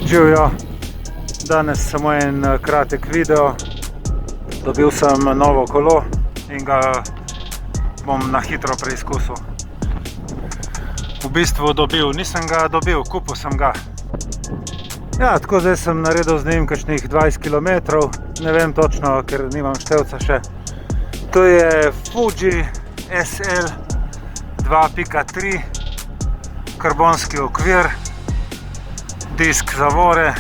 Živjo, danes samo en kratek video. Dobil sem novo kolo in ga bom na hitro preizkusil. V bistvu nisem ga dobil, kupil sem ga. Ja, tako zdaj sem naredil z njim kakšnih 20 km, ne vem točno, ker nimam števca še. To je Fuji SL 2.3, karbonski okvir, disk zavore.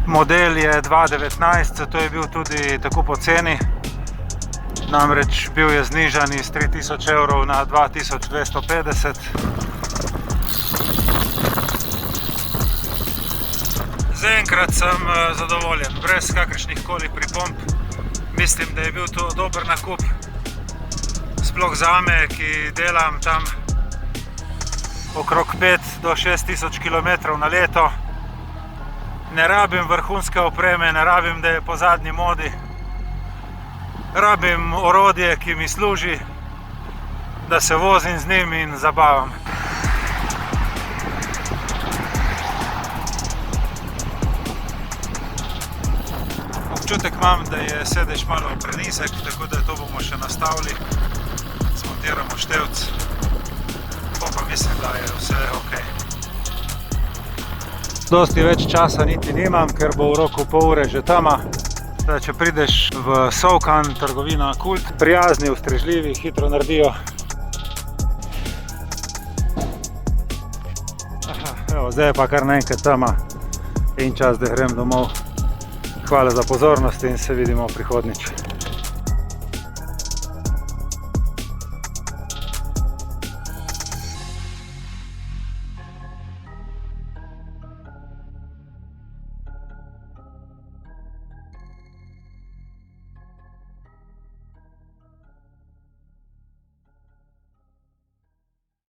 Model je 2019, zato je bil tudi tako poceni. Namreč bil je znižan iz 3000 evrov na 2250. Zaenkrat sem zadovoljen, brez kakršnih koli pripomb. Mislim, da je bil to dober nakup. Sploh zame, ki delam tam okrog 5 do 6000 km na leto. Ne rabim vrhunske opreme, ne rabim, da je po zadnji modi. Rabim orodje, ki mi služi, da se vozim z njim in zabavam. Občutek imam, da je sedež malo prenizek, tako da to bomo še nastavili. Smontiramo števc. Pa mislim, da je vse ok. Dosti več časa niti nimam, ker bo v roku pol ure že tama. Če prideš v Sovkan, trgovina Kult, prijazni, ustrežljivi, hitro naredijo. Evo, zdaj je pa kar naenkrat tama in čas, da grem domov. Hvala za pozornost in se vidimo prihodnjič.